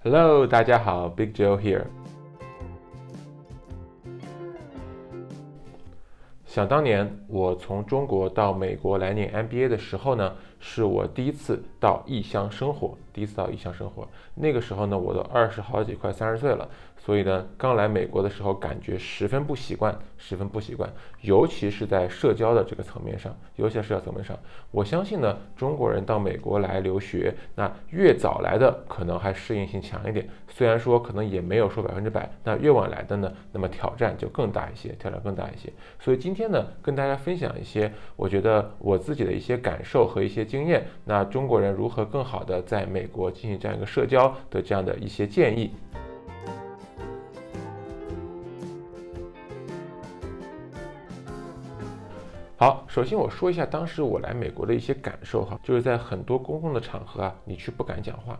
Hello， 大家好 ，Big Joe here。想当年，我从中国到美国来念 MBA 的时候呢，是我第一次到异乡生活。那个时候呢，我都20好几，快30岁了，所以呢，刚来美国的时候，感觉十分不习惯，尤其是在社交的这个层面上，我相信呢，中国人到美国来留学，那越早来的可能还适应性强一点，虽然说可能也没有说100%，那越晚来的呢，那么挑战就更大一些。所以今天呢，跟大家分享一些我觉得我自己的一些感受和一些经验，那中国人如何更好的在美国进行这样一个社交的这样的一些建议。好，首先我说一下当时我来美国的一些感受哈，就是在很多公共的场合啊，你不敢讲话，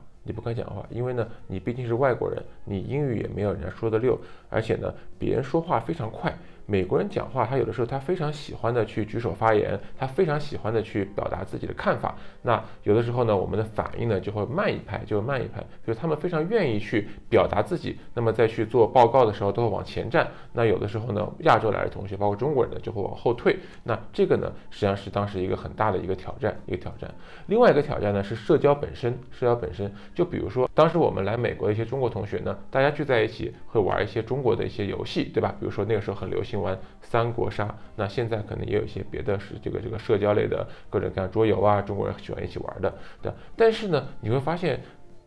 因为呢，你毕竟是外国人，你英语也没有人家说的溜，而且呢，别人说话非常快。美国人讲话，他有的时候他非常喜欢的去举手发言，他非常喜欢的去表达自己的看法。那有的时候呢，我们的反应呢就会慢一拍，就是他们非常愿意去表达自己，那么在去做报告的时候都会往前站。那有的时候呢，亚洲来的同学，包括中国人呢，就会往后退。那这个呢，实际上是当时一个很大的一个挑战。另外一个挑战呢是社交本身。就比如说，当时我们来美国的一些中国同学呢，大家聚在一起会玩一些中国的一些游戏，对吧？比如说那个时候很流行玩三国杀，那现在可能也有一些别的是这个社交类的各种各样桌游啊，中国人喜欢一起玩的，对。但是呢，你会发现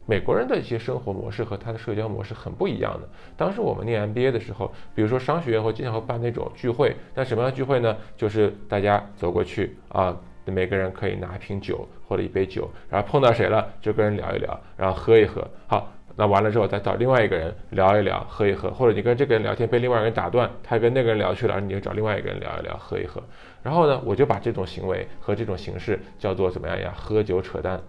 美国人的一些生活模式和他的社交模式很不一样的。当时我们念 MBA 的时候，比如说商学院会经常会办那种聚会，那什么样的聚会呢？就是大家走过去啊，每个人可以拿一瓶酒或者一杯酒，然后碰到谁了就跟人聊一聊，然后喝一喝。好，那完了之后再找另外一个人聊一聊，喝一喝，或者你跟这个人聊天被另外一个人打断，他跟那个人聊去了，你就找另外一个人聊一聊，喝一喝。然后呢，我就把这种行为和这种形式叫做怎么样呀？喝酒扯淡。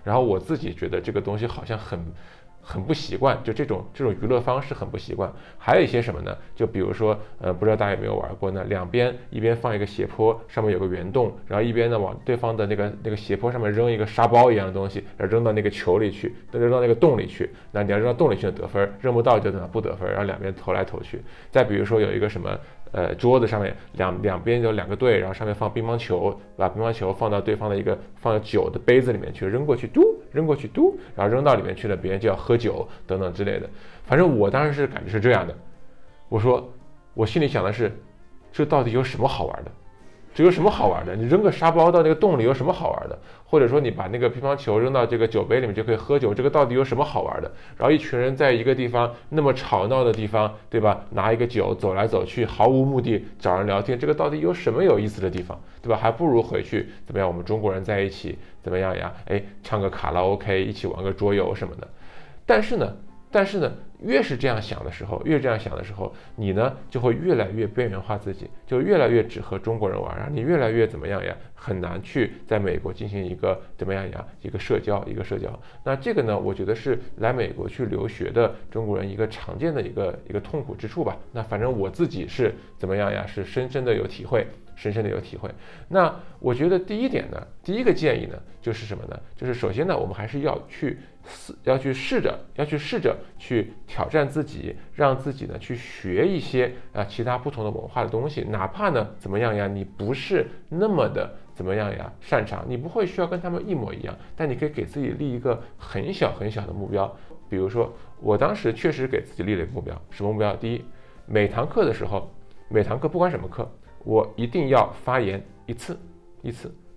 然后我自己觉得这个东西好像很不习惯，就这种娱乐方式很不习惯。还有一些什么呢？就比如说，不知道大家有没有玩过呢？一边放一个斜坡，上面有个圆洞，然后一边呢往对方的那个斜坡上面扔一个沙包一样的东西，然后扔到那个球里去，扔到那个洞里去。那你要扔到洞里去就得分，扔不到就不得分，然后两边投来投去。再比如说有一个什么桌子上面两边有2个队，然后上面放乒乓球，把乒乓球放到对方的一个放酒的杯子里面去，扔过去嘟，然后扔到里面去了，别人就要喝酒等等之类的。反正我当时是感觉是这样的。我心里想的是，这到底有什么好玩的？你扔个沙包到那个洞里有什么好玩的？或者说你把那个乒乓球扔到这个酒杯里面就可以喝酒，这个到底有什么好玩的？然后一群人在一个地方那么吵闹的地方，对吧？拿一个酒走来走去，毫无目的找人聊天，这个到底有什么有意思的地方，对吧？还不如回去怎么样？我们中国人在一起怎么样呀？唱个卡拉 OK， 一起玩个桌游什么的。但是呢，越是这样想的时候，你呢就会越来越边缘化自己，就越来越只和中国人玩，然后你越来越怎么样呀？很难去在美国进行一个怎么样呀？一个社交。那这个呢，我觉得是来美国去留学的中国人一个常见的一个痛苦之处吧。那反正我自己是怎么样呀？是深深的有体会。那我觉得第一个建议呢，就是什么呢？就是首先呢，我们还是要去试着去挑战自己，让自己呢去学一些其他不同的文化的东西，哪怕呢怎么样呀，你不是那么的怎么样呀擅长，你不会需要跟他们一模一样，但你可以给自己立一个很小的目标。比如说我当时确实给自己立了一个目标，什么目标？第一，每堂课不管什么课，我一定要发言一次，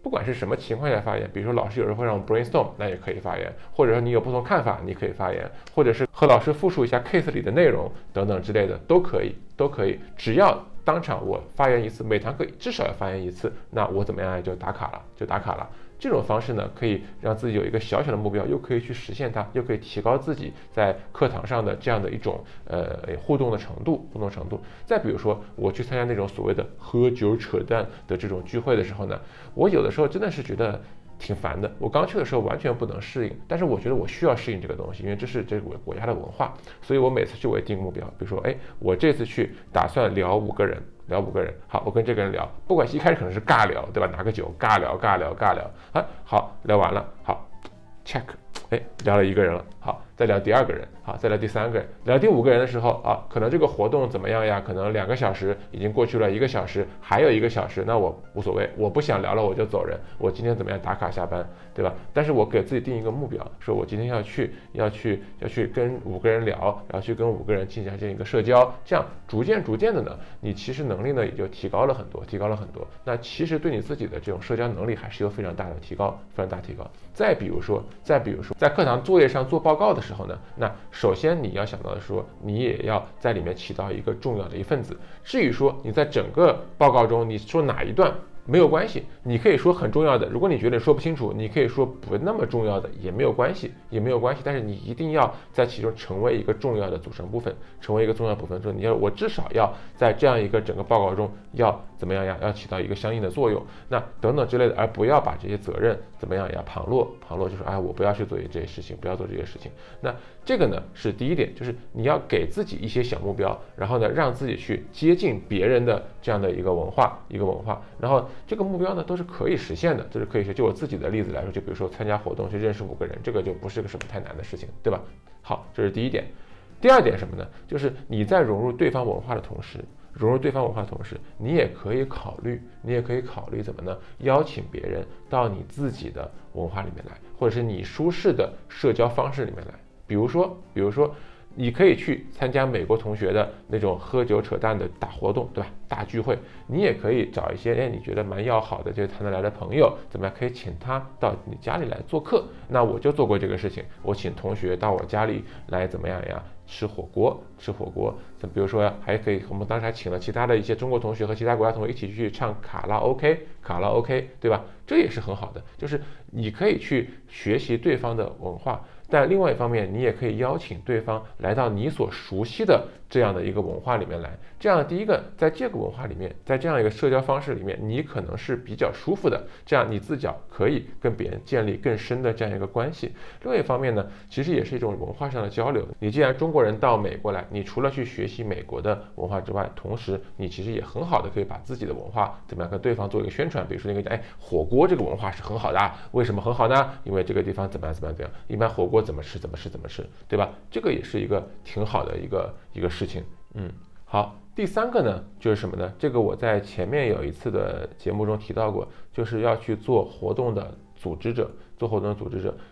不管是什么情况下发言，比如说老师有时候会让我 brainstorm， 那也可以发言，或者说你有不同看法，你可以发言，或者是和老师复述一下 case 里的内容等等之类的，都可以，只要当场我发言一次，每堂课至少要发言一次，那我怎么样就打卡了。这种方式呢，可以让自己有一个小的目标，又可以去实现它，又可以提高自己在课堂上的这样的一种互动程度。再比如说，我去参加那种所谓的喝酒扯淡的这种聚会的时候呢，我有的时候真的是觉得挺烦的。我刚去的时候完全不能适应，但是我觉得我需要适应这个东西，因为这是我国家的文化，所以我每次去我也定目标，比如说，我这次去打算聊5个人，好，我跟这个人聊，不管一开始可能是尬聊，对吧？拿个酒尬聊，好，聊完了，好 check，聊了1个人了，好，再聊第2个人，好，再聊第3个人，聊第5个人的时候啊，可能这个活动怎么样呀？可能2个小时已经过去了，1个小时还有1个小时，那我无所谓，我不想聊了我就走人，我今天怎么样打卡下班，对吧？但是我给自己定一个目标，说我今天要去跟5个人聊，然后去跟5个人进行一个社交，这样逐渐的呢，你其实能力呢也就提高了很多。那其实对你自己的这种社交能力还是有非常大的提高。再比如说在课堂作业上做报告的时候呢，那首先你要想到的说，你也要在里面起到一个重要的一份子。至于说你在整个报告中你说哪一段没有关系，你可以说很重要的，如果你觉得说不清楚，你可以说不那么重要的也没有关系，但是你一定要在其中成为一个重要的组成部分，说我至少要在这样一个整个报告中要怎么样呀，要起到一个相应的作用，那等等之类的，而不要把这些责任怎么样呀旁落，就是我不要去做这些事情，不要做这些事情。那这个呢是第一点，就是你要给自己一些小目标，然后呢让自己去接近别人的这样的一个文化，然后这个目标呢都是可以实现的，就我自己的例子来说，就比如说参加活动去认识5个人，这个就不是个什么太难的事情，对吧？好，这是第一点。第2点什么呢？就是你在融入对方文化的同时，你也可以考虑怎么呢？邀请别人到你自己的文化里面来，或者是你舒适的社交方式里面来。比如说，你可以去参加美国同学的那种喝酒扯淡的大活动，对吧？大聚会，你也可以找一些你觉得蛮要好的，就是谈得来的朋友，怎么样可以请他到你家里来做客。那我就做过这个事情，我请同学到我家里来怎么样呀？吃火锅，比如说还可以，我们当时还请了其他的一些中国同学和其他国家同学一起去唱卡拉 OK，对吧？这也是很好的，就是你可以去学习对方的文化，但另外一方面，你也可以邀请对方来到你所熟悉的这样的一个文化里面来。这样第一个，在这个文化里面，在这样一个社交方式里面，你可能是比较舒服的，这样你自己可以跟别人建立更深的这样一个关系。另外一方面呢，其实也是一种文化上的交流。你既然中国人到美国来，你除了去学习美国的文化之外，同时你其实也很好的可以把自己的文化怎么样跟对方做一个宣传。比如说火锅这个文化是很好的，为什么很好呢？因为这个地方怎么样，一般火锅怎么吃，对吧？这个也是一个挺好的一个事情。好，第3个呢就是什么呢？这个我在前面有一次的节目中提到过，就是要去做活动的组织者。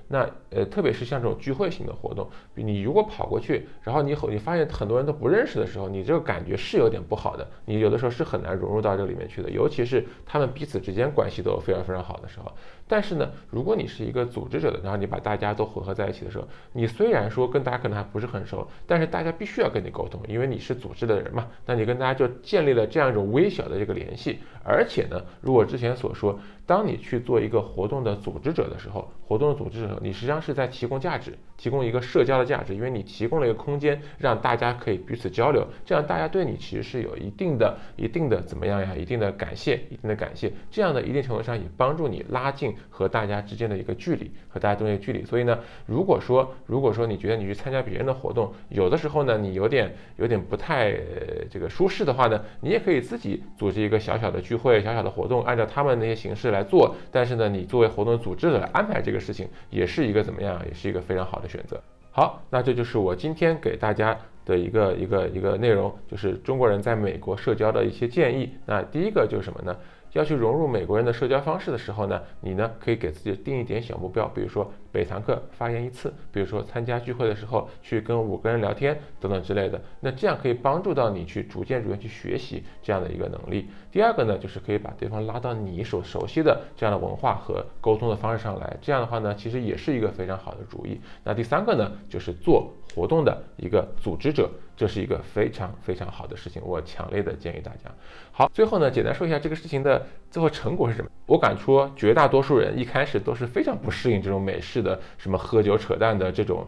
那特别是像这种聚会型的活动，你如果跑过去，然后你发现很多人都不认识的时候，你这个感觉是有点不好的，你有的时候是很难融入到这里面去的，尤其是他们彼此之间关系都非常好的时候。但是呢，如果你是一个组织者的，然后你把大家都混合在一起的时候，你虽然说跟大家可能还不是很熟，但是大家必须要跟你沟通，因为你是组织的人嘛，那你跟大家就建立了这样一种微小的这个联系。而且呢，如我之前所说，当你去做一个活动的组织者的时候，你实际上是在提供价值，提供一个社交的价值，因为你提供了一个空间，让大家可以彼此交流，这样大家对你其实是有一定的怎么样呀？一定的感谢，这样的一定程度上也帮助你拉近和大家之间的一个距离，所以呢，如果说你觉得你去参加别人的活动，有的时候呢，你有点不太这个舒适的话呢，你也可以自己组织一个小小的聚会、小小的活动，按照他们那些形式来做。但是呢，你作为活动组织者来安排这个事情，也是一个怎么样？也是一个非常好的选择。好，那这就是我今天给大家的一个内容，就是中国人在美国社交的一些建议。那第一个就是什么呢？要去融入美国人的社交方式的时候呢，你呢可以给自己定一点小目标，比如说每堂课发言1次，比如说参加聚会的时候去跟5个人聊天等等之类的。那这样可以帮助到你去逐渐去学习这样的一个能力。第2个呢，就是可以把对方拉到你所熟悉的这样的文化和沟通的方式上来。这样的话呢，其实也是一个非常好的主意。那第3个呢，就是做活动的一个组织者，这是一个非常好的事情，我强烈的建议大家。好，最后呢，简单说一下这个事情的最后成果是什么。我敢说，绝大多数人一开始都是非常不适应这种美式的什么喝酒扯淡的这种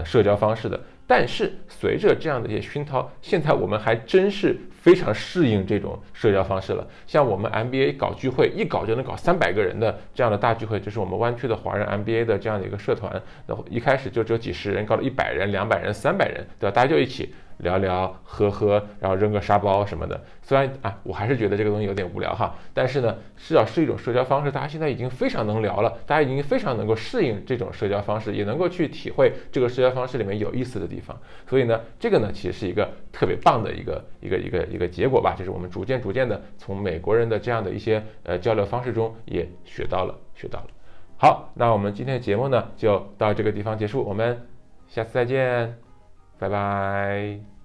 社交方式的。但是随着这样的一些熏陶，现在我们还真是非常适应这种社交方式了。像我们 MBA 搞聚会，一搞就能搞300个人的这样的大聚会，这是我们湾区的华人 MBA 的这样的一个社团。然后一开始就只有几十人，搞了100人、200人、300人，对吧？大家就一起聊聊喝喝，然后扔个沙包什么的。虽然我还是觉得这个东西有点无聊哈，但是呢，至少是一种社交方式，大家现在已经非常能聊了，大家已经非常能够适应这种社交方式，也能够去体会这个社交方式里面有意思的地方。所以呢，这个呢其实是一个特别棒的一个结果吧，就是我们逐渐的从美国人的这样的一些交流方式中也学到了。好，那我们今天的节目呢就到这个地方结束，我们下次再见，拜拜。